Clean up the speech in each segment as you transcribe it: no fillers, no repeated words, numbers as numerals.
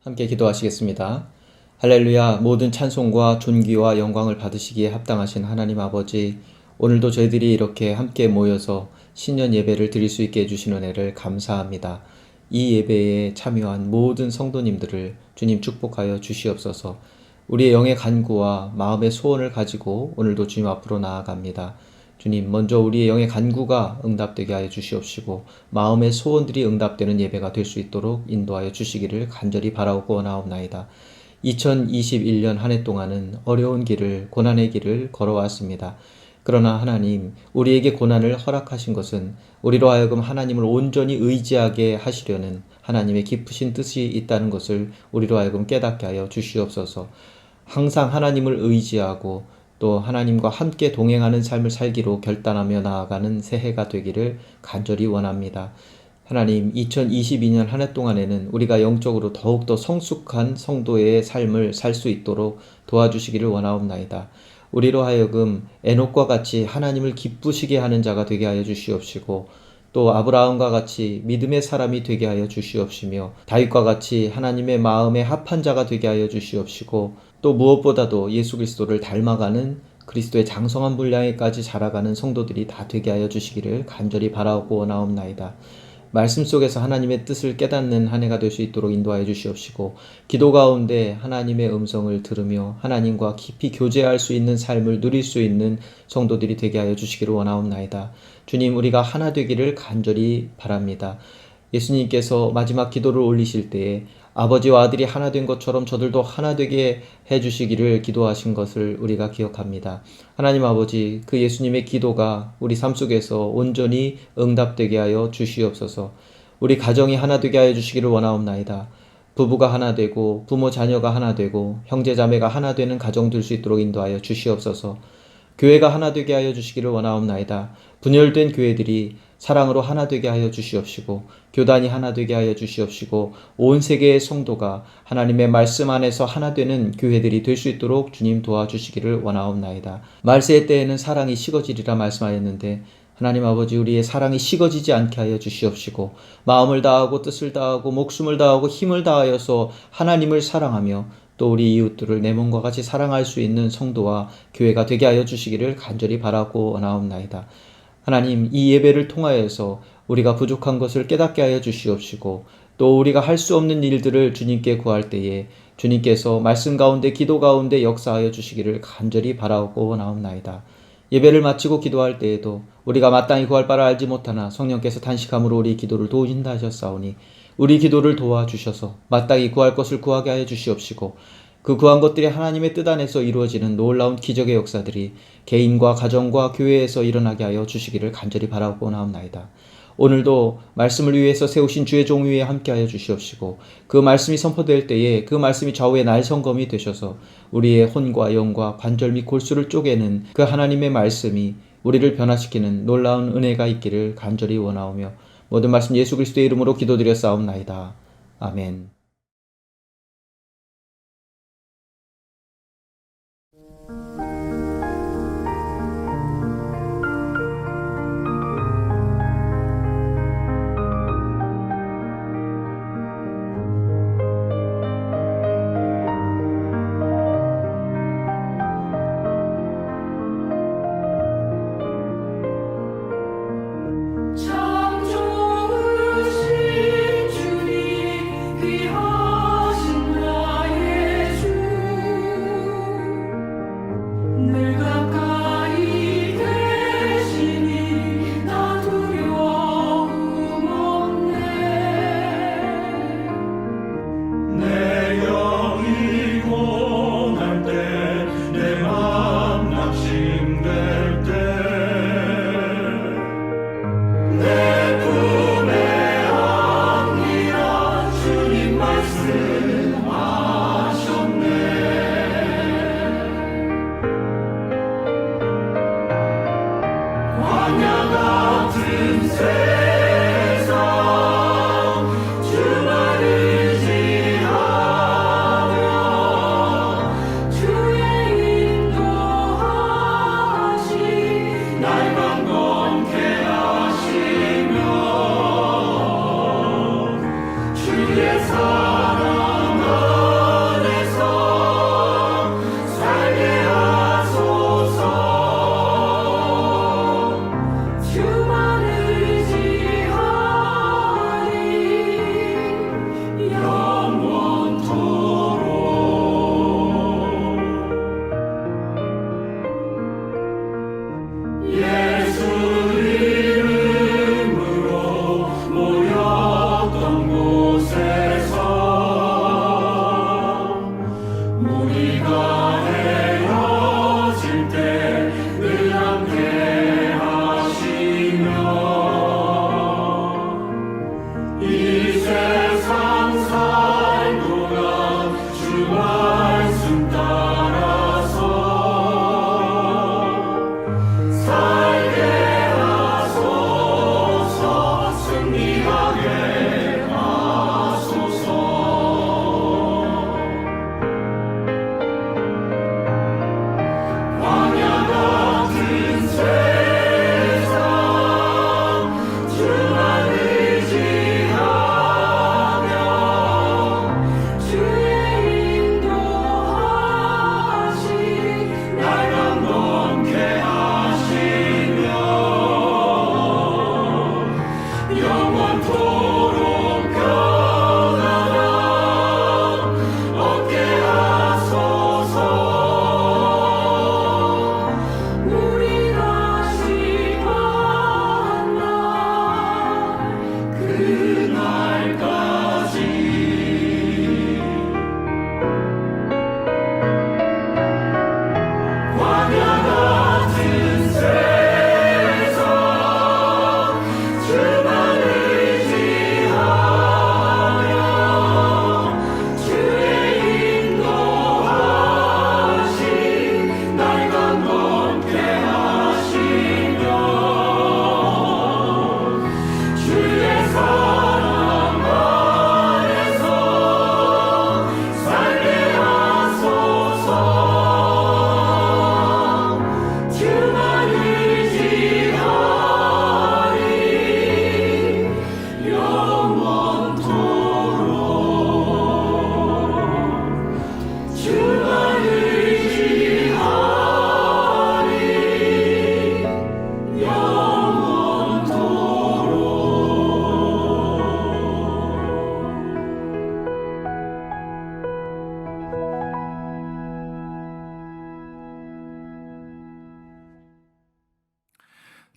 함께 기도하시겠습니다. 할렐루야. 모든 찬송과 존귀와 영광을 받으시기에 합당하신 하나님 아버지, 오늘도 저희들이 이렇게 함께 모여서 신년 예배를 드릴 수 있게 해주신 은혜를 감사합니다. 이 예배에 참여한 모든 성도님들을 주님 축복하여 주시옵소서. 우리의 영의 간구와 마음의 소원을 가지고 오늘도 주님 앞으로 나아갑니다. 주님, 먼저 우리의 영의 간구가 응답되게 하여 주시옵시고 마음의 소원들이 응답되는 예배가 될 수 있도록 인도하여 주시기를 간절히 바라고 원하옵나이다. 2021년 한 해 동안은 어려운 길을, 고난의 길을 걸어왔습니다. 그러나 하나님, 우리에게 고난을 허락하신 것은 우리로 하여금 하나님을 온전히 의지하게 하시려는 하나님의 깊으신 뜻이 있다는 것을 우리로 하여금 깨닫게 하여 주시옵소서. 항상 하나님을 의지하고 또 하나님과 함께 동행하는 삶을 살기로 결단하며 나아가는 새해가 되기를 간절히 원합니다. 하나님, 2022년 한 해 동안에는 우리가 영적으로 더욱더 성숙한 성도의 삶을 살 수 있도록 도와주시기를 원하옵나이다. 우리로 하여금 에녹과 같이 하나님을 기쁘시게 하는 자가 되게 하여 주시옵시고 또 아브라함과 같이 믿음의 사람이 되게 하여 주시옵시며 다윗과 같이 하나님의 마음에 합한 자가 되게 하여 주시옵시고 또 무엇보다도 예수 그리스도를 닮아가는 그리스도의 장성한 분량에까지 자라가는 성도들이 다 되게 하여 주시기를 간절히 바라고 원하옵나이다. 말씀 속에서 하나님의 뜻을 깨닫는 한 해가 될 수 있도록 인도하여 주시옵시고 기도 가운데 하나님의 음성을 들으며 하나님과 깊이 교제할 수 있는 삶을 누릴 수 있는 성도들이 되게 하여 주시기를 원하옵나이다. 주님, 우리가 하나 되기를 간절히 바랍니다. 예수님께서 마지막 기도를 올리실 때에 아버지와 아들이 하나 된 것처럼 저들도 하나 되게 해주시기를 기도하신 것을 우리가 기억합니다. 하나님 아버지, 그 예수님의 기도가 우리 삶 속에서 온전히 응답되게 하여 주시옵소서. 우리 가정이 하나 되게 하여 주시기를 원하옵나이다. 부부가 하나 되고 부모 자녀가 하나 되고 형제 자매가 하나 되는 가정 될 수 있도록 인도하여 주시옵소서. 교회가 하나 되게 하여 주시기를 원하옵나이다. 분열된 교회들이 사랑으로 하나 되게 하여 주시옵시고 교단이 하나 되게 하여 주시옵시고 온 세계의 성도가 하나님의 말씀 안에서 하나 되는 교회들이 될 수 있도록 주님 도와주시기를 원하옵나이다. 말세의 때에는 사랑이 식어지리라 말씀하였는데 하나님 아버지, 우리의 사랑이 식어지지 않게 하여 주시옵시고 마음을 다하고 뜻을 다하고 목숨을 다하고 힘을 다하여서 하나님을 사랑하며 또 우리 이웃들을 내 몸과 같이 사랑할 수 있는 성도와 교회가 되게 하여 주시기를 간절히 바라고 원하옵나이다. 하나님, 이 예배를 통하여서 우리가 부족한 것을 깨닫게 하여 주시옵시고 또 우리가 할 수 없는 일들을 주님께 구할 때에 주님께서 말씀 가운데 기도 가운데 역사하여 주시기를 간절히 바라고 원하옵나이다. 예배를 마치고 기도할 때에도 우리가 마땅히 구할 바를 알지 못하나 성령께서 단식함으로 우리 기도를 도우신다 하셨사오니 우리 기도를 도와주셔서 마땅히 구할 것을 구하게 하여 주시옵시고 그 구한 것들이 하나님의 뜻 안에서 이루어지는 놀라운 기적의 역사들이 개인과 가정과 교회에서 일어나게 하여 주시기를 간절히 바라고 원하옵나이다. 오늘도 말씀을 위해서 세우신 주의 종 위에 함께하여 주시옵시고 그 말씀이 선포될 때에 그 말씀이 좌우의 날성검이 되셔서 우리의 혼과 영과 관절 및 골수를 쪼개는 그 하나님의 말씀이 우리를 변화시키는 놀라운 은혜가 있기를 간절히 원하오며 모든 말씀 예수 그리스도의 이름으로 기도드렸사옵나이다. 아멘. 참 좋으신 주님 귀하신 나의 주 늘 가까이 계시니 나 두려움 없네 내 영이 고날 때 내 맘 낙심될 때 내 품에 안기라 주님 말씀하셨네 광야 같은 세상 주만 의지하며 주의 인도하심 날 강건케 하시며 주의 사랑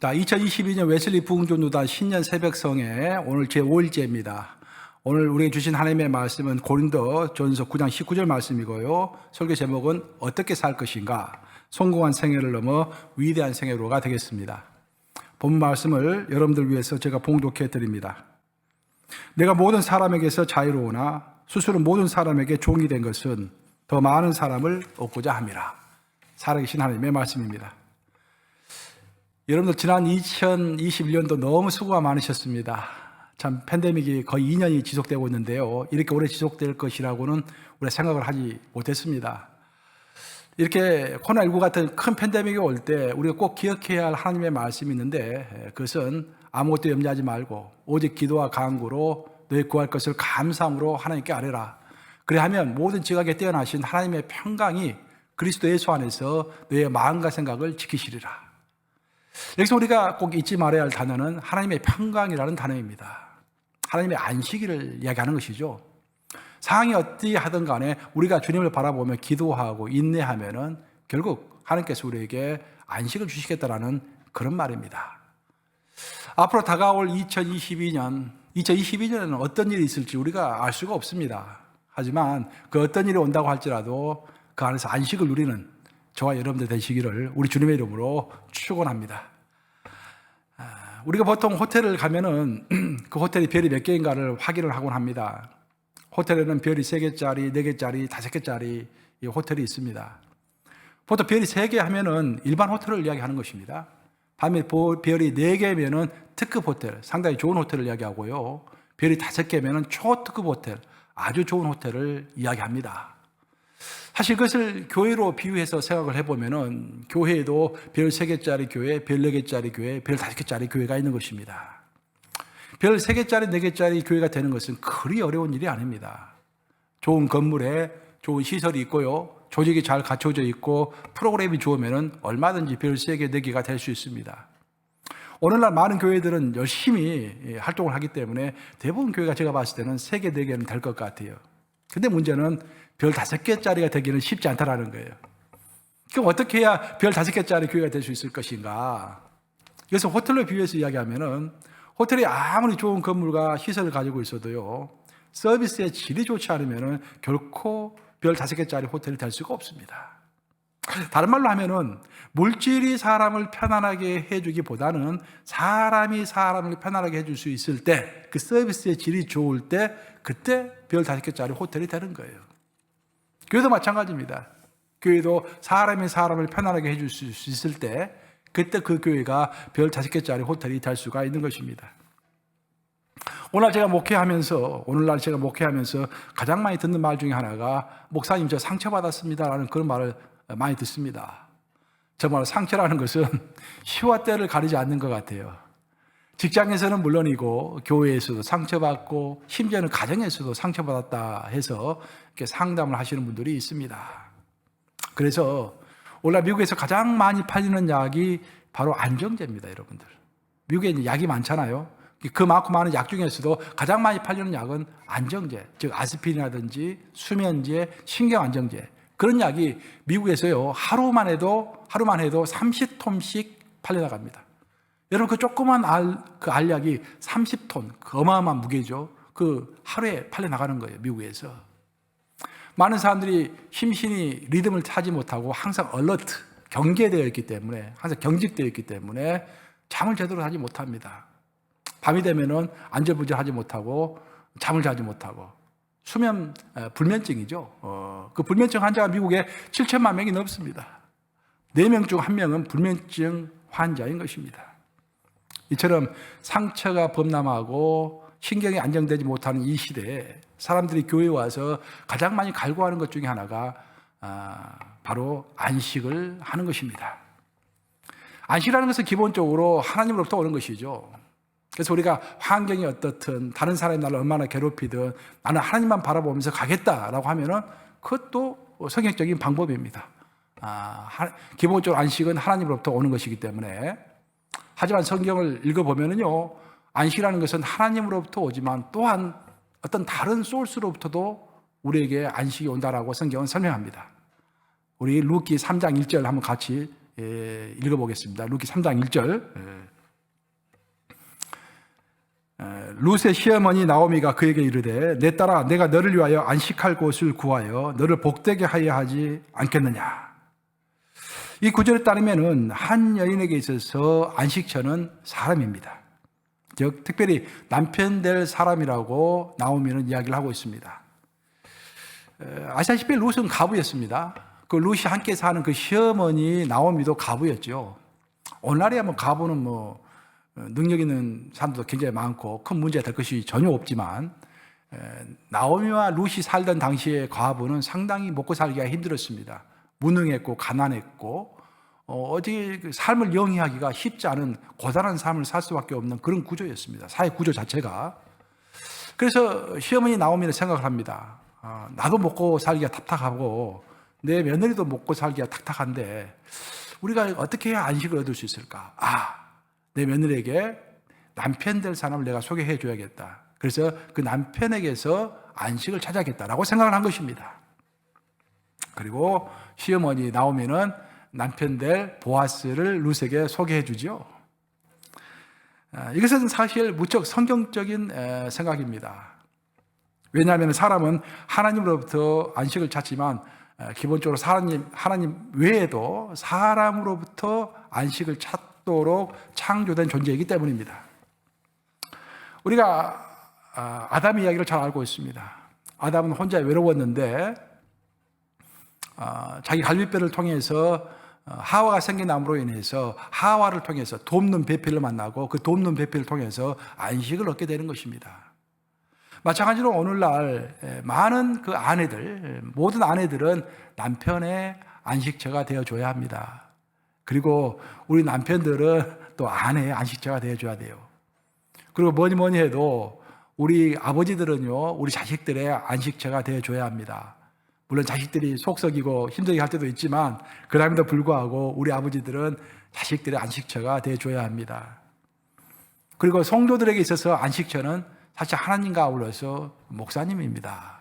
자, 2022년 웨슬리 부흥전도단 신년 새벽성회 오늘 제5일째입니다. 오늘 우리에게 주신 하나님의 말씀은 고린도전서 9장 19절 말씀이고요. 설교 제목은 어떻게 살 것인가? 성공한 생애를 넘어 위대한 생애로가 되겠습니다. 본 말씀을 여러분들 위해서 제가 봉독해 드립니다. 내가 모든 사람에게서 자유로우나 스스로 모든 사람에게 종이 된 것은 더 많은 사람을 얻고자 함이라. 살아계신 하나님의 말씀입니다. 여러분들 지난 2021년도 너무 수고가 많으셨습니다. 참 팬데믹이 거의 2년이 지속되고 있는데요. 이렇게 오래 지속될 것이라고는 우리가 생각을 하지 못했습니다. 이렇게 코로나19 같은 큰 팬데믹이 올 때 우리가 꼭 기억해야 할 하나님의 말씀이 있는데 그것은 아무것도 염려하지 말고 오직 기도와 간구로 너희 구할 것을 감사함으로 하나님께 아뢰라. 그래야하면 모든 지각에 뛰어나신 하나님의 평강이 그리스도 예수 안에서 너희의 마음과 생각을 지키시리라. 여기서 우리가 꼭 잊지 말아야 할 단어는 하나님의 평강이라는 단어입니다. 하나님의 안식일을 이야기하는 것이죠. 상황이 어떻게 하든 간에 우리가 주님을 바라보며 기도하고 인내하면은 결국 하나님께서 우리에게 안식을 주시겠다라는 그런 말입니다. 앞으로 다가올 2022년에는 어떤 일이 있을지 우리가 알 수가 없습니다. 하지만 그 어떤 일이 온다고 할지라도 그 안에서 안식을 누리는 저와 여러분들 되시기를 우리 주님의 이름으로 축원합니다. 우리가 보통 호텔을 가면은 그 호텔이 별이 몇 개인가를 확인을 하곤 합니다. 호텔에는 별이 3개짜리, 4개짜리, 5개짜리 이 호텔이 있습니다. 보통 별이 3개 하면은 일반 호텔을 이야기하는 것입니다. 반면 별이 4개면은 특급 호텔, 상당히 좋은 호텔을 이야기하고요. 별이 5개면은 초특급 호텔, 아주 좋은 호텔을 이야기합니다. 사실 그것을 교회로 비유해서 생각을 해보면은 교회에도 별 3개짜리 교회, 별 4개짜리 교회, 별 5개짜리 교회가 있는 것입니다. 별 3개짜리, 4개짜리 교회가 되는 것은 그리 어려운 일이 아닙니다. 좋은 건물에 좋은 시설이 있고요. 조직이 잘 갖춰져 있고 프로그램이 좋으면은 얼마든지 별 3개, 4개가 될 수 있습니다. 오늘날 많은 교회들은 열심히 활동을 하기 때문에 대부분 교회가 제가 봤을 때는 3개, 4개는 될 것 같아요. 근데 문제는 별 5개짜리가 되기는 쉽지 않다라는 거예요. 그럼 어떻게 해야 별 5개짜리 교회가 될 수 있을 것인가? 그래서 호텔로 비유해서 이야기하면은 호텔이 아무리 좋은 건물과 시설을 가지고 있어도요, 서비스의 질이 좋지 않으면은 결코 별 5개짜리 호텔이 될 수가 없습니다. 다른 말로 하면은 물질이 사람을 편안하게 해주기보다는 사람이 사람을 편안하게 해줄 수 있을 때, 그 서비스의 질이 좋을 때, 그때 별 5개짜리 호텔이 되는 거예요. 교회도 마찬가지입니다. 교회도 사람이 사람을 편안하게 해줄 수 있을 때, 그때 그 교회가 별 5개짜리 호텔이 될 수가 있는 것입니다. 오늘날 제가 목회하면서 가장 많이 듣는 말 중에 하나가 목사님 저 상처받았습니다라는 그런 말을 많이 듣습니다. 정말 상처라는 것은 시와 때를 가리지 않는 것 같아요. 직장에서는 물론이고 교회에서도 상처받고 심지어는 가정에서도 상처받았다 해서 이렇게 상담을 하시는 분들이 있습니다. 그래서 오늘날 미국에서 가장 많이 팔리는 약이 바로 안정제입니다, 여러분들. 미국에 이제 약이 많잖아요. 그 많고 많은 약 중에서도 가장 많이 팔리는 약은 안정제, 즉 아스피린이라든지 수면제, 신경안정제. 그런 약이 미국에서요, 하루만 해도 30톤씩 팔려나갑니다. 여러분, 그 조그만 알약이 30톤, 그 어마어마한 무게죠. 그 하루에 팔려나가는 거예요, 미국에서. 많은 사람들이 심신이 리듬을 타지 못하고 항상 얼러트, 경계되어 있기 때문에, 항상 경직되어 있기 때문에 잠을 제대로 자지 못합니다. 밤이 되면은 안절부절하지 못하고 잠을 자지 못하고 수면 불면증이죠. 그 불면증 환자가 미국에 7천만 명이 넘습니다. 4명 중 1명은 불면증 환자인 것입니다. 이처럼 상처가 범람하고 신경이 안정되지 못하는 이 시대에 사람들이 교회에 와서 가장 많이 갈구하는 것 중에 하나가 바로 안식을 하는 것입니다. 안식이라는 것은 기본적으로 하나님으로부터 오는 것이죠. 그래서 우리가 환경이 어떻든 다른 사람이 나를 얼마나 괴롭히든 나는 하나님만 바라보면서 가겠다라고 하면은 그것도 성경적인 방법입니다. 기본적으로 안식은 하나님으로부터 오는 것이기 때문에. 하지만 성경을 읽어보면은요, 안식이라는 것은 하나님으로부터 오지만 또한 어떤 다른 소스로부터도 우리에게 안식이 온다라고 성경은 설명합니다. 우리 루키 3장 1절 한번 같이 읽어보겠습니다. 루키 3장 1절. 룻의 시어머니 나오미가 그에게 이르되 내 딸아 내가 너를 위하여 안식할 곳을 구하여 너를 복되게 하여 하지 않겠느냐. 이 구절에 따르면은 한 여인에게 있어서 안식처는 사람입니다. 즉 특별히 남편 될 사람이라고 나오미는 이야기를 하고 있습니다. 아시다시피 룻은 가부였습니다. 그 룻이 함께 사는 그 시어머니 나오미도 가부였죠. 오늘날이야 뭐 가부는 뭐 능력 있는 사람도 굉장히 많고 큰 문제가 될 것이 전혀 없지만 나오미와 룻이 살던 당시의 과부는 상당히 먹고 살기가 힘들었습니다. 무능했고 가난했고 어디 삶을 영위하기가 쉽지 않은 고단한 삶을 살 수밖에 없는 그런 구조였습니다. 사회 구조 자체가. 그래서 시어머니 나오미는 생각을 합니다. 나도 먹고 살기가 탁탁하고 내 며느리도 먹고 살기가 탁탁한데 우리가 어떻게 해야 안식을 얻을 수 있을까? 내 며느리에게 남편 될 사람을 내가 소개해 줘야겠다. 그래서 그 남편에게서 안식을 찾아야겠다라고 생각을 한 것입니다. 그리고 시어머니 나오미는 남편 될 보아스를 룻에게 소개해 주죠. 이것은 사실 무척 성경적인 생각입니다. 왜냐하면 사람은 하나님으로부터 안식을 찾지만 기본적으로 하나님 외에도 사람으로부터 안식을 찾도록 창조된 존재이기 때문입니다. 우리가 아담 이야기를 잘 알고 있습니다. 아담은 혼자 외로웠는데 자기 갈비뼈를 통해서 하와가 생겨남으로 인해서 하와를 통해서 돕는 배필을 만나고 그 돕는 배필을 통해서 안식을 얻게 되는 것입니다. 마찬가지로 오늘날 많은 그 아내들, 모든 아내들은 남편의 안식처가 되어줘야 합니다. 그리고 우리 남편들은 또 아내의 안식처가 되어줘야 돼요. 그리고 뭐니 해도 우리 아버지들은요, 우리 자식들의 안식처가 되어줘야 합니다. 물론 자식들이 속썩이고 힘들게 할 때도 있지만 그럼에도 불구하고 우리 아버지들은 자식들의 안식처가 되어줘야 합니다. 그리고 성도들에게 있어서 안식처는 사실 하나님과 아울러서 목사님입니다.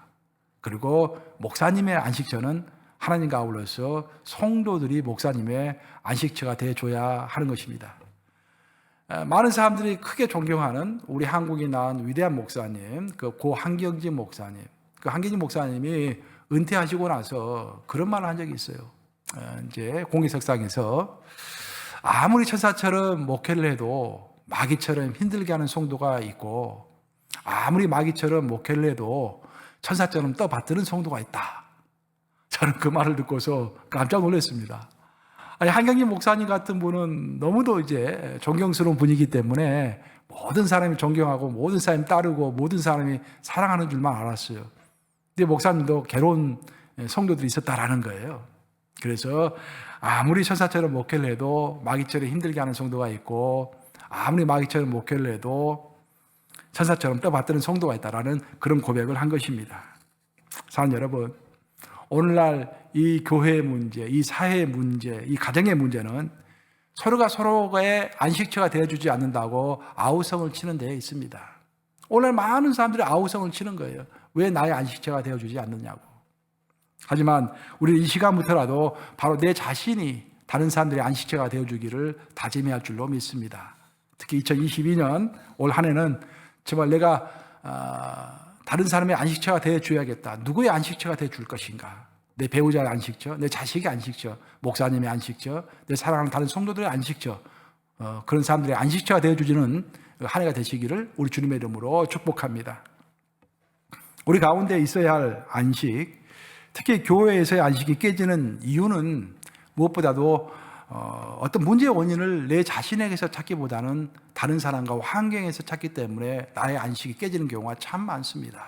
그리고 목사님의 안식처는 하나님과 아울러서 성도들이 목사님의 안식처가 되어줘야 하는 것입니다. 많은 사람들이 크게 존경하는 우리 한국에 나온 위대한 목사님, 그 고 한경진 목사님. 그 한경진 목사님이 은퇴하시고 나서 그런 말을 한 적이 있어요. 이제 공의석상에서 아무리 천사처럼 목회를 해도 마귀처럼 힘들게 하는 성도가 있고 아무리 마귀처럼 목회를 해도 천사처럼 떠받드는 성도가 있다. 저는 그 말을 듣고서 깜짝 놀랐습니다. 아니, 한경진 목사님 같은 분은 너무도 이제 존경스러운 분이기 때문에 모든 사람이 존경하고 모든 사람이 따르고 모든 사람이 사랑하는 줄만 알았어요. 근데 목사님도 괴로운 성도들이 있었다라는 거예요. 그래서 아무리 천사처럼 목회를 해도 마귀처럼 힘들게 하는 성도가 있고 아무리 마귀처럼 목회를 해도 천사처럼 떠받드는 성도가 있다라는 그런 고백을 한 것입니다. 사랑하는 여러분, 오늘날 이 교회의 문제, 이 사회의 문제, 이 가정의 문제는 서로가 서로의 안식처가 되어주지 않는다고 아우성을 치는 데에 있습니다. 오늘 많은 사람들이 아우성을 치는 거예요. 왜 나의 안식처가 되어주지 않느냐고. 하지만 우리는 이 시간부터라도 바로 내 자신이 다른 사람들의 안식처가 되어주기를 다짐해야 할 줄로 믿습니다. 특히 2022년 올 한 해는 정말 내가 다른 사람의 안식처가 되어줘야겠다. 누구의 안식처가 되어줄 것인가. 내 배우자의 안식처, 내 자식의 안식처, 목사님의 안식처, 내 사랑하는 다른 성도들의 안식처, 그런 사람들의 안식처가 되어주지는 한 해가 되시기를 우리 주님의 이름으로 축복합니다. 우리 가운데 있어야 할 안식, 특히 교회에서의 안식이 깨지는 이유는 무엇보다도 어떤 문제의 원인을 내 자신에게서 찾기보다는 다른 사람과 환경에서 찾기 때문에 나의 안식이 깨지는 경우가 참 많습니다.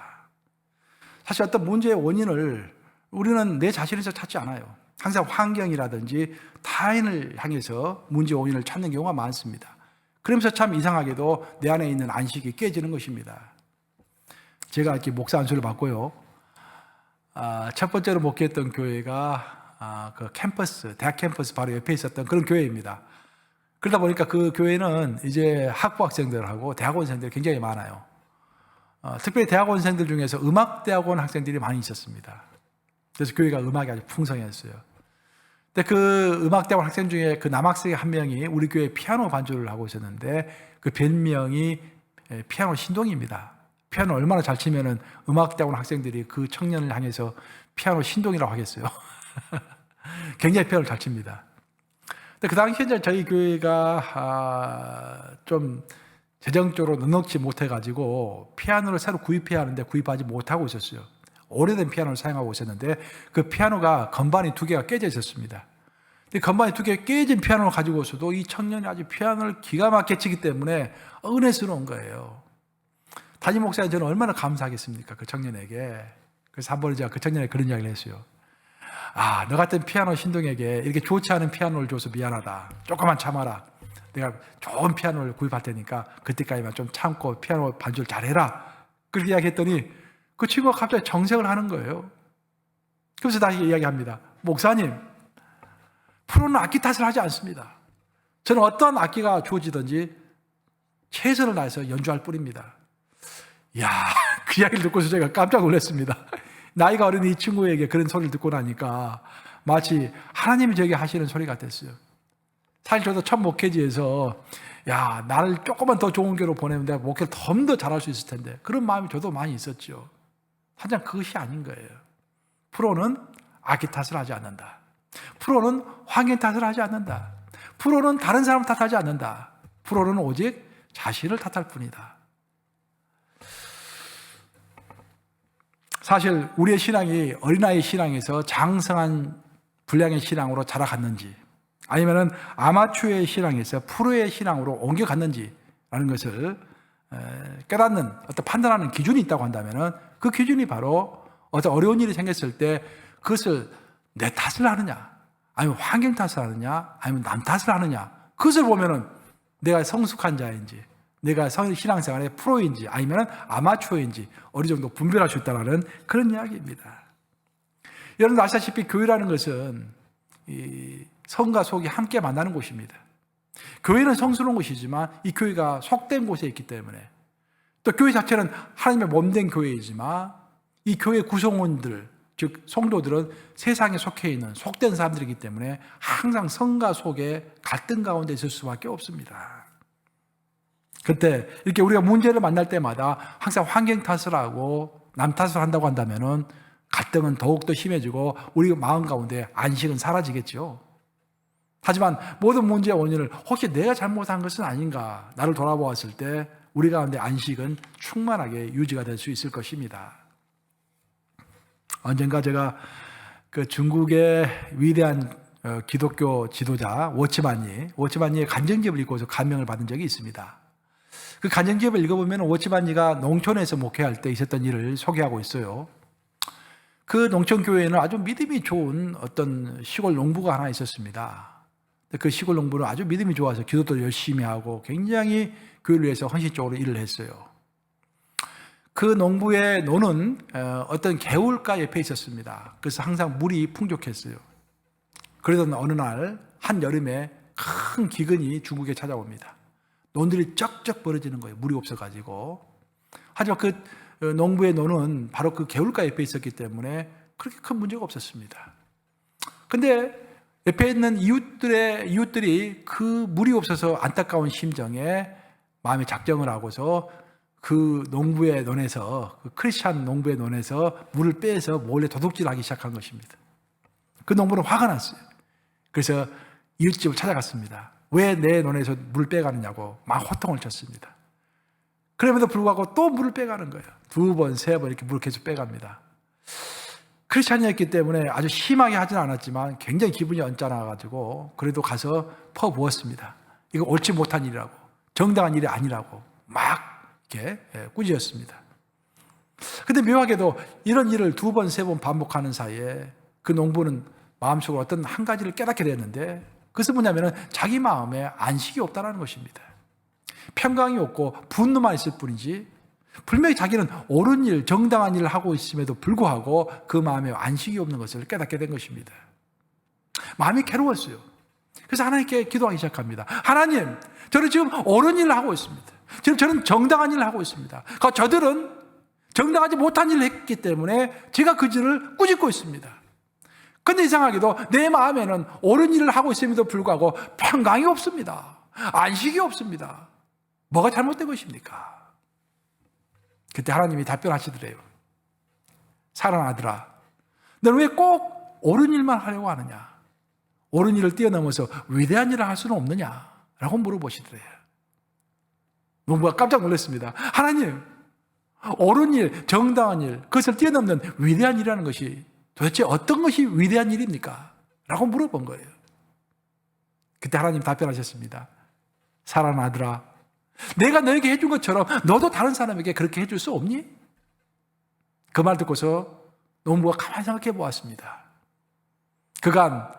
사실 어떤 문제의 원인을 우리는 내 자신에서 찾지 않아요. 항상 환경이라든지 타인을 향해서 문제의 원인을 찾는 경우가 많습니다. 그러면서 참 이상하게도 내 안에 있는 안식이 깨지는 것입니다. 제가 이렇게 목사 안수를 받고요. 첫 번째로 목회했던 교회가 그 캠퍼스, 대학 캠퍼스 바로 옆에 있었던 그런 교회입니다. 그러다 보니까 그 교회는 이제 학부 학생들하고 대학원생들이 굉장히 많아요. 특별히 대학원생들 중에서 음악대학원 학생들이 많이 있었습니다. 그래서 교회가 음악이 아주 풍성했어요. 근데 그 음악대학원 학생 중에 그 남학생 한 명이 우리 교회 피아노 반주를 하고 있었는데 그 별명이 피아노 신동입니다. 피아노 얼마나 잘 치면은 음악대학원 학생들이 그 청년을 향해서 피아노 신동이라고 하겠어요. 굉장히 피아노를 잘 칩니다. 근데 그 당시에 이제 저희 교회가 좀 재정적으로 넉넉지 못해가지고 피아노를 새로 구입해야 하는데 구입하지 못하고 있었어요. 오래된 피아노를 사용하고 있었는데 그 피아노가 건반이 2개가 깨져 있었습니다. 근데 건반이 2개 깨진 피아노를 가지고서도 이 청년이 아주 피아노를 기가 막히게 치기 때문에 은혜스러운 거예요. 담임 목사님 저는 얼마나 감사하겠습니까? 그 청년에게. 그래서 한 번에 제가 그 청년에게 그런 이야기를 했어요. 아, 너 같은 피아노 신동에게 이렇게 좋지 않은 피아노를 줘서 미안하다. 조금만 참아라. 내가 좋은 피아노를 구입할 테니까 그때까지만 좀 참고 피아노 반주를 잘해라. 그렇게 이야기했더니 그 친구가 갑자기 정색을 하는 거예요. 그래서 다시 이야기합니다. 목사님, 프로는 악기 탓을 하지 않습니다. 저는 어떠한 악기가 주어지든지 최선을 다해서 연주할 뿐입니다. 이야, 그 이야기를 듣고서 제가 깜짝 놀랐습니다. 나이가 어린 이 친구에게 그런 소리를 듣고 나니까 마치 하나님이 저에게 하시는 소리 같았어요. 사실 저도 첫 목회지에서 야, 나를 조금만 더 좋은 교로 보내면 내가 목회를 더 잘할 수 있을 텐데 그런 마음이 저도 많이 있었죠. 하지만 그것이 아닌 거예요. 프로는 악기 탓을 하지 않는다. 프로는 환경 탓을 하지 않는다. 프로는 다른 사람 탓하지 않는다. 프로는 오직 자신을 탓할 뿐이다. 사실 우리의 신앙이 어린아이 신앙에서 장성한 분량의 신앙으로 자라갔는지 아니면 아마추어의 신앙에서 프로의 신앙으로 옮겨갔는지라는 것을 깨닫는 어떤 판단하는 기준이 있다고 한다면 그 기준이 바로 어떤 어려운 일이 생겼을 때 그것을 내 탓을 하느냐 아니면 환경 탓을 하느냐 아니면 남 탓을 하느냐 그것을 보면은 내가 성숙한 자인지 내가 신앙생활의 프로인지 아니면 아마추어인지 어느 정도 분별할 수 있다는 그런 이야기입니다. 여러분 아시다시피 교회라는 것은 이 성과 속이 함께 만나는 곳입니다. 교회는 성스러운 곳이지만 이 교회가 속된 곳에 있기 때문에 또 교회 자체는 하나님의 몸된 교회이지만 이 교회 구성원들 즉 성도들은 세상에 속해 있는 속된 사람들이기 때문에 항상 성과 속에 갈등 가운데 있을 수밖에 없습니다. 그때 이렇게 우리가 문제를 만날 때마다 항상 환경 탓을 하고 남 탓을 한다고 한다면은 갈등은 더욱더 심해지고 우리 마음 가운데 안식은 사라지겠죠. 하지만 모든 문제의 원인을 혹시 내가 잘못한 것은 아닌가 나를 돌아보았을 때 우리 가운데 안식은 충만하게 유지가 될 수 있을 것입니다. 언젠가 제가 그 중국의 위대한 기독교 지도자 워치만니의 간증집을 읽고서 감명을 받은 적이 있습니다. 그 간증집을 읽어보면 워치만니가 농촌에서 목회할 때 있었던 일을 소개하고 있어요. 그 농촌교회에는 아주 믿음이 좋은 어떤 시골 농부가 하나 있었습니다. 그 시골 농부는 아주 믿음이 좋아서 기도도 열심히 하고 굉장히 교회를 위해서 헌신적으로 일을 했어요. 그 농부의 노는 어떤 개울가 옆에 있었습니다. 그래서 항상 물이 풍족했어요. 그러던 어느 날 한여름에 큰 기근이 중국에 찾아옵니다. 논들이 쩍쩍 벌어지는 거예요. 물이 없어가지고. 하지만 그 농부의 노는 바로 그 개울가 옆에 있었기 때문에 그렇게 큰 문제가 없었습니다. 근데 옆에 있는 이웃들이 그 물이 없어서 안타까운 심정에 마음의 작정을 하고서 그 농부의 논에서 그 크리스찬 농부의 논에서 물을 빼서 몰래 도둑질하기 시작한 것입니다. 그 농부는 화가 났어요. 그래서 이웃집을 찾아갔습니다. 왜 내 논에서 물을 빼가느냐고 막 호통을 쳤습니다. 그럼에도 불구하고 또 물을 빼가는 거예요. 2번, 3번 이렇게 물을 계속 빼갑니다. 크리스찬이었기 때문에 아주 심하게 하진 않았지만 굉장히 기분이 언짢아가지고 그래도 가서 퍼부었습니다. 이거 옳지 못한 일이라고 정당한 일이 아니라고 막 이렇게 꾸짖었습니다. 근데 묘하게도 이런 일을 2번, 3번 반복하는 사이에 그 농부는 마음속으로 어떤 한 가지를 깨닫게 됐는데 그것은 뭐냐면 자기 마음에 안식이 없다는 것입니다. 평강이 없고 분노만 있을 뿐이지 분명히 자기는 옳은 일, 정당한 일을 하고 있음에도 불구하고 그 마음에 안식이 없는 것을 깨닫게 된 것입니다. 마음이 괴로웠어요. 그래서 하나님께 기도하기 시작합니다. 하나님, 저는 지금 옳은 일을 하고 있습니다. 지금 저는 정당한 일을 하고 있습니다. 저들은 정당하지 못한 일을 했기 때문에 제가 그 일을 꾸짖고 있습니다. 그런데 이상하게도 내 마음에는 옳은 일을 하고 있음에도 불구하고 평강이 없습니다. 안식이 없습니다. 뭐가 잘못된 것입니까? 그때 하나님이 답변하시더래요. 사랑하는 아들아, 너는 왜 꼭 옳은 일만 하려고 하느냐? 옳은 일을 뛰어넘어서 위대한 일을 할 수는 없느냐? 라고 물어보시더래요. 농부가 깜짝 놀랐습니다. 하나님, 옳은 일, 정당한 일, 그것을 뛰어넘는 위대한 일이라는 것이 도대체 어떤 것이 위대한 일입니까? 라고 물어본 거예요. 그때 하나님 답변하셨습니다. 사랑하는 아들아, 내가 너에게 해준 것처럼 너도 다른 사람에게 그렇게 해줄 수 없니? 그 말 듣고서 농부가 가만히 생각해 보았습니다. 그간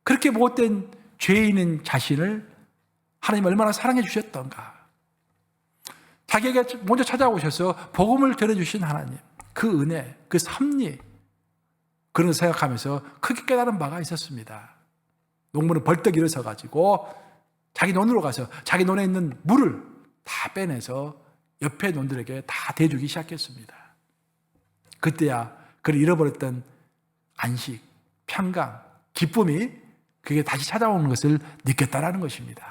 그렇게 못된 죄인인 자신을 하나님 얼마나 사랑해 주셨던가. 자기에게 먼저 찾아오셔서 복음을 전해주신 하나님, 그 은혜, 그 섭리, 그런 걸 생각하면서 크게 깨달은 바가 있었습니다. 농부는 벌떡 일어서가지고 자기 논으로 가서 자기 논에 있는 물을 다 빼내서 옆에 논들에게 다 대주기 시작했습니다. 그때야 그를 잃어버렸던 안식, 평강, 기쁨이 그게 다시 찾아오는 것을 느꼈다라는 것입니다.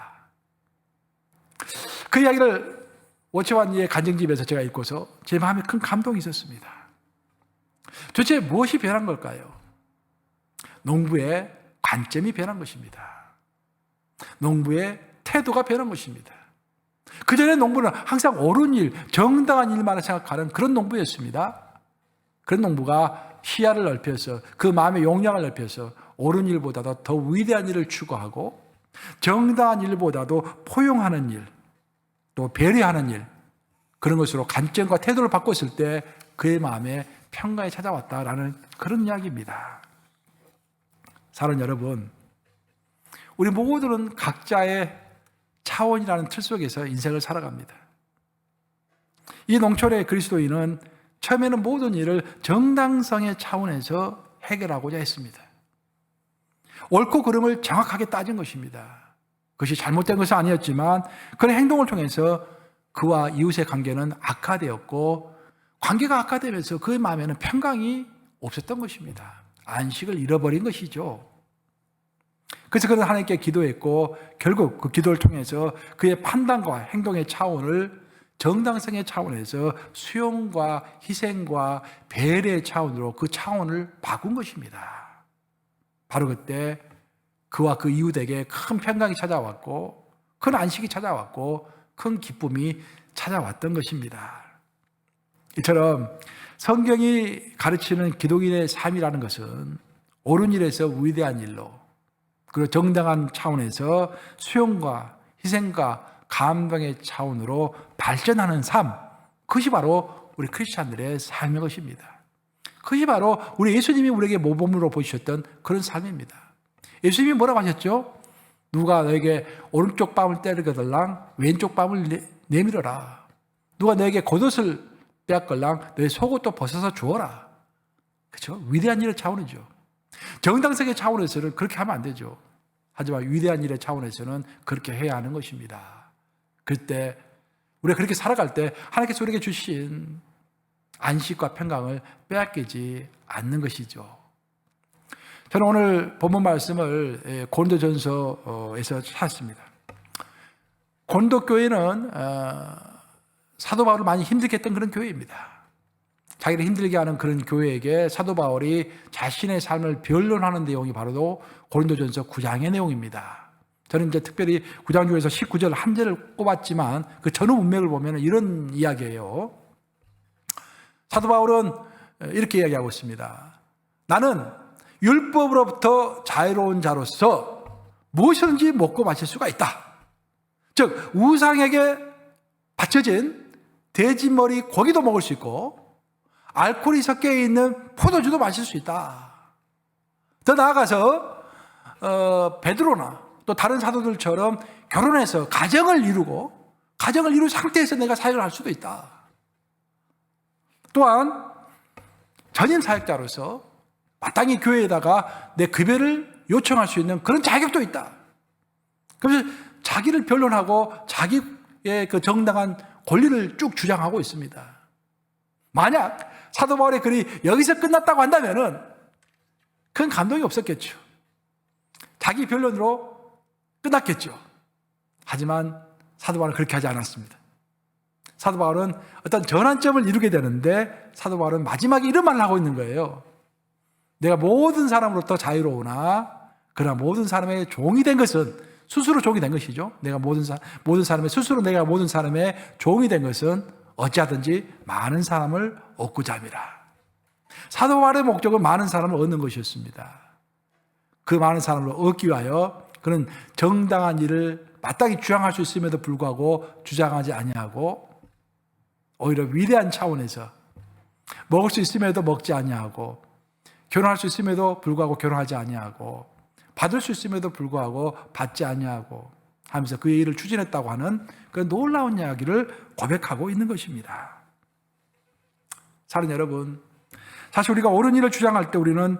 그 이야기를 오치완이의 간증집에서 제가 읽고서 제 마음에 큰 감동이 있었습니다. 도대체 무엇이 변한 걸까요? 농부의 관점이 변한 것입니다. 농부의 태도가 변한 것입니다. 그전에 농부는 항상 옳은 일, 정당한 일만 생각하는 그런 농부였습니다. 그런 농부가 시야를 넓혀서 그 마음의 용량을 넓혀서 옳은 일보다도 더 위대한 일을 추구하고 정당한 일보다도 포용하는 일, 또 배려하는 일, 그런 것으로 관점과 태도를 바꿨을 때 그의 마음에 평강이 찾아왔다라는 그런 이야기입니다. 사랑하는 여러분, 우리 모두는 각자의 차원이라는 틀 속에서 인생을 살아갑니다. 이 농촌의 그리스도인은 처음에는 모든 일을 정당성의 차원에서 해결하고자 했습니다. 옳고 그름을 정확하게 따진 것입니다. 그것이 잘못된 것은 아니었지만 그런 행동을 통해서 그와 이웃의 관계는 악화되었고, 관계가 악화되면서 그의 마음에는 평강이 없었던 것입니다. 안식을 잃어버린 것이죠. 그래서 그는 하나님께 기도했고, 결국 그 기도를 통해서 그의 판단과 행동의 차원을 정당성의 차원에서 수용과 희생과 배려의 차원으로 그 차원을 바꾼 것입니다. 바로 그때 그와 그 이웃에게 큰 평강이 찾아왔고, 큰 안식이 찾아왔고, 큰 기쁨이 찾아왔던 것입니다. 이처럼 성경이 가르치는 기독인의 삶이라는 것은 옳은 일에서 위대한 일로, 그리고 정당한 차원에서 수용과 희생과 감동의 차원으로 발전하는 삶, 그것이 바로 우리 크리스찬들의 삶인 것입니다. 그것이 바로 우리 예수님이 우리에게 모범으로 보여주셨던 그런 삶입니다. 예수님이 뭐라고 하셨죠? 누가 너에게 오른쪽 뺨을 때리거들랑 왼쪽 뺨을 내밀어라. 누가 너에게 겉옷을 빼앗걸랑 너의 속옷도 벗어서 주어라. 그렇죠? 위대한 일의 차원이죠. 정당성의 차원에서는 그렇게 하면 안 되죠. 하지만 위대한 일의 차원에서는 그렇게 해야 하는 것입니다. 그때 우리가 그렇게 살아갈 때 하나님께서 우리에게 주신 안식과 평강을 빼앗기지 않는 것이죠. 저는 오늘 본문 말씀을 고린도전서에서 찾았습니다. 고린도 교회는 사도 바울을 많이 힘들게 했던 그런 교회입니다. 자기를 힘들게 하는 그런 교회에게 사도 바울이 자신의 삶을 변론하는 내용이 바로 고린도전서 9장의 내용입니다. 저는 이제 특별히 9장 중에서 19절 한 절을 꼽았지만 그 전후 문맥을 보면 이런 이야기예요. 사도 바울은 이렇게 이야기하고 있습니다. 나는 율법으로부터 자유로운 자로서 무엇이든지 먹고 마실 수가 있다. 즉 우상에게 바쳐진 돼지머리 고기도 먹을 수 있고 알코올이 섞여 있는 포도주도 마실 수 있다. 더 나아가서 베드로나 또 다른 사도들처럼 결혼해서 가정을 이룬 상태에서 내가 사역을 할 수도 있다. 또한 전임 사역자로서 마땅히 교회에다가 내 급여를 요청할 수 있는 그런 자격도 있다. 그래서 자기를 변론하고 자기의 그 정당한 권리를 쭉 주장하고 있습니다. 만약 사도 바울의 글이 여기서 끝났다고 한다면은 큰 감동이 없었겠죠. 자기 변론으로 끝났겠죠. 하지만 사도 바울은 그렇게 하지 않았습니다. 사도 바울은 어떤 전환점을 이루게 되는데 사도 바울은 마지막에 이런 말을 하고 있는 거예요. 내가 모든 사람으로부터 자유로우나 그러나 모든 사람의 종이 된 것은 스스로 종이 된 것이죠. 내가 모든 사람의 스스로 내가 모든 사람의 종이 된 것은 어찌하든지 많은 사람을 얻고자 함이라. 사도 바울의 목적은 많은 사람을 얻는 것이었습니다. 그 많은 사람을 얻기 위하여 그는 정당한 일을 마땅히 주장할 수 있음에도 불구하고 주장하지 아니하고 오히려 위대한 차원에서 먹을 수 있음에도 먹지 아니하고 결혼할 수 있음에도 불구하고 결혼하지 아니하고 받을 수 있음에도 불구하고 받지 아니하고 하면서 그의 일을 추진했다고 하는 그 놀라운 이야기를 고백하고 있는 것입니다. 사랑하는 여러분, 사실 우리가 옳은 일을 주장할 때 우리는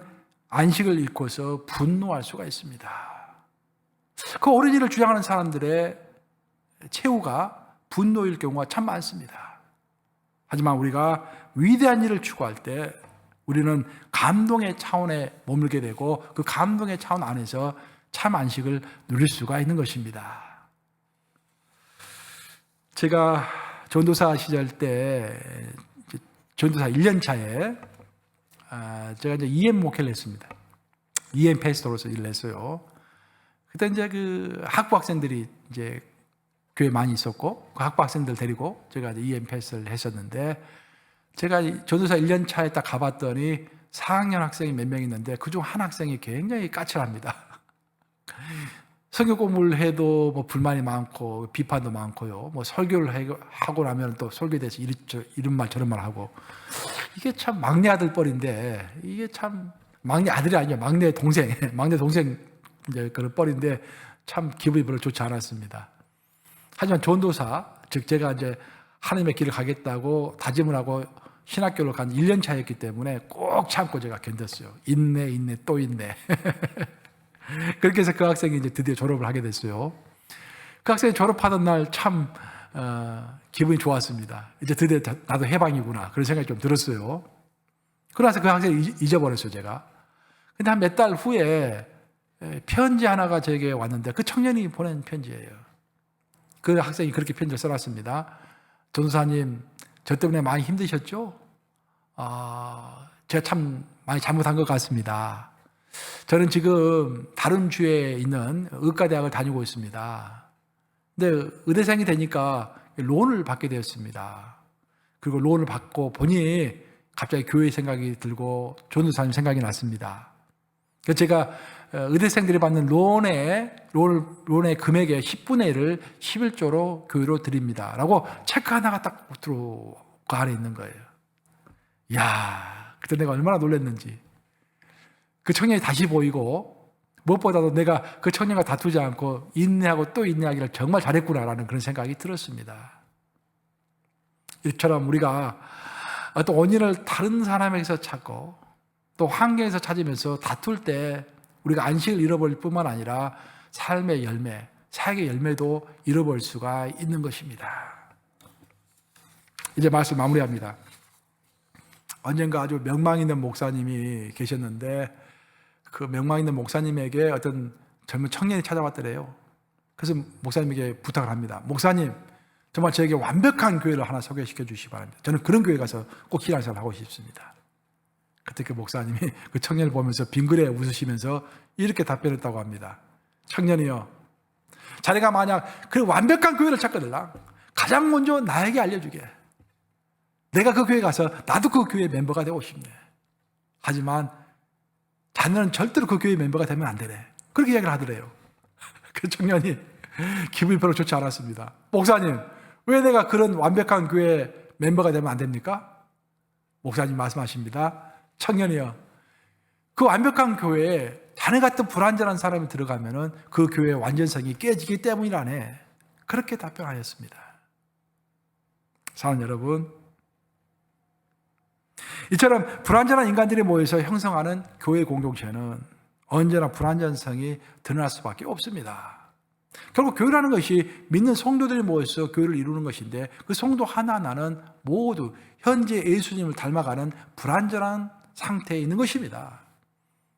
안식을 잃고서 분노할 수가 있습니다. 그 옳은 일을 주장하는 사람들의 최후가 분노일 경우가 참 많습니다. 하지만 우리가 위대한 일을 추구할 때 우리는 감동의 차원에 머물게 되고 그 감동의 차원 안에서 참 안식을 누릴 수가 있는 것입니다. 제가 전도사 시절 때 전도사 1년 차에 제가 이제 EM 목회를 했습니다. EM 패스터로서 일을 했어요. 그때 이제 그 학부 학생들이 이제 교회 많이 있었고 그 학부 학생들 데리고 제가 이제 EM 패스를 했었는데 제가 전도사 1년 차에 딱 가봤더니 4학년 학생이 몇 명 있는데 그중 한 학생이 굉장히 까칠합니다. 성경 공부를 해도 뭐 불만이 많고 비판도 많고요. 뭐 설교를 하고 나면 또 설교에 대해서 이런 말 저런 말 하고 이게 참 막내 아들 뻘인데 이게 참 막내 아들이 아니에요. 막내 동생 이제 그런 뻘인데 참 기분이 별로 좋지 않았습니다. 하지만 전도사 즉 제가 이제 하나님의 길을 가겠다고 다짐을 하고 신학교를 간 1년 차였기 때문에 꼭 참고 제가 견뎠어요. 인내 또 인내. 그렇게 해서 그 학생이 이제 드디어 졸업을 하게 됐어요. 그 학생이 졸업하던 날 참 기분이 좋았습니다. 이제 드디어 나도 해방이구나 그런 생각이 좀 들었어요. 그러나서 그 학생을 잊어버렸어요 제가. 근데 한 몇 달 후에 편지 하나가 제게 왔는데 그 청년이 보낸 편지예요. 그 학생이 그렇게 편지를 써놨습니다. 전도사님, 저 때문에 많이 힘드셨죠? 제가 참 많이 잘못한 것 같습니다. 저는 지금 다른 주에 있는 의과대학을 다니고 있습니다. 근데 의대생이 되니까 론을 받게 되었습니다. 그리고 론을 받고 보니 갑자기 교회 생각이 들고 전도사님 생각이 났습니다. 그래서 제가 의대생들이 받는 론의 금액의 10분의 1을 11조로 교회로 드립니다. 라고 체크 하나가 딱 그 안에 있는 거예요. 이야, 그때 내가 얼마나 놀랐는지. 그 청년이 다시 보이고 무엇보다도 내가 그 청년과 다투지 않고 인내하고 또 인내하기를 정말 잘했구나라는 그런 생각이 들었습니다. 이처럼 우리가 어떤 원인을 다른 사람에게서 찾고 또 환경에서 찾으면서 다툴 때 우리가 안식을 잃어버릴 뿐만 아니라 삶의 열매, 사역의 열매도 잃어버릴 수가 있는 것입니다. 이제 말씀 마무리합니다. 언젠가 아주 명망 있는 목사님이 계셨는데 그 명망 있는 목사님에게 어떤 젊은 청년이 찾아왔더래요. 그래서 목사님에게 부탁을 합니다. 목사님, 정말 저에게 완벽한 교회를 하나 소개시켜 주시기 바랍니다. 저는 그런 교회 가서 꼭 신앙생활을 하고 싶습니다. 그때 그 목사님이 그 청년을 보면서 빙그레 웃으시면서 이렇게 답변했다고 합니다. 청년이요, 자네가 만약 그 완벽한 교회를 찾거들라 가장 먼저 나에게 알려주게. 내가 그 교회 가서 나도 그 교회 멤버가 되고 싶네. 하지만 자네는 절대로 그 교회 멤버가 되면 안 되네. 그렇게 이야기를 하더래요. 그 청년이 기분이 별로 좋지 않았습니다. 목사님, 왜 내가 그런 완벽한 교회 멤버가 되면 안 됩니까? 목사님 말씀하십니다. 청년이요, 그 완벽한 교회에 자네 같은 불완전한 사람이 들어가면은 그 교회의 완전성이 깨지기 때문이라네. 그렇게 답변하였습니다. 사랑하는 여러분, 이처럼 불완전한 인간들이 모여서 형성하는 교회 공동체는 언제나 불완전성이 드러날 수밖에 없습니다. 결국 교회라는 것이 믿는 성도들이 모여서 교회를 이루는 것인데 그 성도 하나하나는 모두 현재 예수님을 닮아가는 불완전한 상태에 있는 것입니다.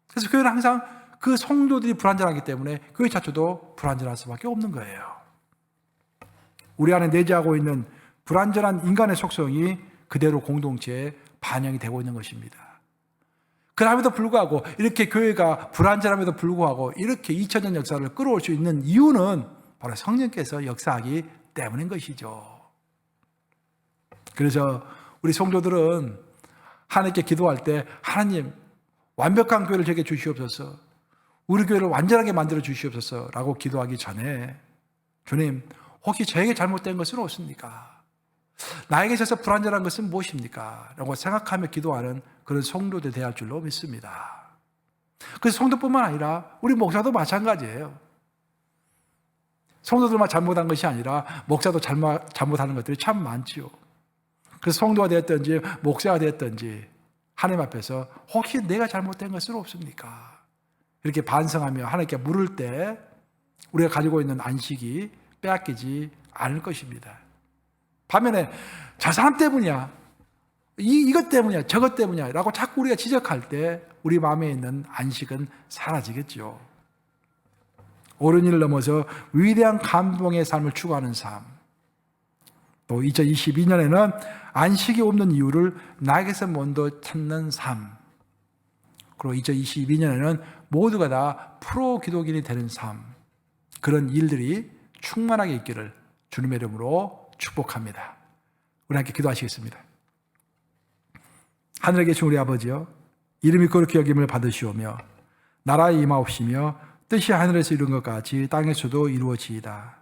그래서 교회는 항상 그 성도들이 불완전하기 때문에 교회 자체도 불완전할 수밖에 없는 거예요. 우리 안에 내재하고 있는 불완전한 인간의 속성이 그대로 공동체에 반영이 되고 있는 것입니다. 그럼에도 불구하고 이렇게 교회가 불완전함에도 불구하고 이렇게 2000년 역사를 끌어올 수 있는 이유는 바로 성령께서 역사하기 때문인 것이죠. 그래서 우리 성도들은 하나님께 기도할 때 하나님 완벽한 교회를 제게 주시옵소서, 우리 교회를 완전하게 만들어 주시옵소서 라고 기도하기 전에 주님 혹시 저에게 잘못된 것은 없습니까? 나에게 있어서 불완전한 것은 무엇입니까? 라고 생각하며 기도하는 그런 성도들 되어야 할 줄로 믿습니다. 그래서 성도뿐만 아니라 우리 목사도 마찬가지예요. 성도들만 잘못한 것이 아니라 목사도 잘못하는 것들이 참 많지요. 그래서 성도가 되었든지 목사가 되었든지 하나님 앞에서 혹시 내가 잘못된 것은 없습니까? 이렇게 반성하며 하나님께 물을 때 우리가 가지고 있는 안식이 빼앗기지 않을 것입니다. 반면에 저 사람 때문이야, 이것 때문이야, 저것 때문이야 라고 자꾸 우리가 지적할 때 우리 마음에 있는 안식은 사라지겠죠. 옳은 일을 넘어서 위대한 감동의 삶을 추구하는 삶, 또 2022년에는 안식이 없는 이유를 나에게서 먼저 찾는 삶, 그리고 2022년에는 모두가 다 프로 기독인이 되는 삶, 그런 일들이 충만하게 있기를 주님의 이름으로 축복합니다. 우리 함께 기도하시겠습니다. 하늘에 계신 우리 아버지여, 이름이 거룩히 여김을 받으시오며 나라에 임하옵시며 뜻이 하늘에서 이룬 것 같이 땅에서도 이루어지이다.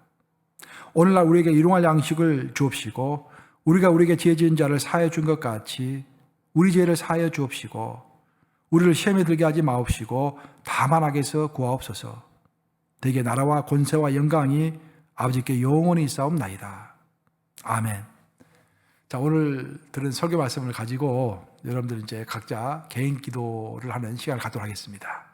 오늘날 우리에게 일용할 양식을 주옵시고 우리가 우리에게 죄 지은 자를 사하여 준 것 같이 우리 죄를 사하여 주옵시고 우리를 시험에 들게 하지 마옵시고 다만 악에서 구하옵소서. 대개 나라와 권세와 영광이 아버지께 영원히 있사옵나이다. 아멘. 자, 오늘 들은 설교 말씀을 가지고 여러분들 이제 각자 개인 기도를 하는 시간을 갖도록 하겠습니다.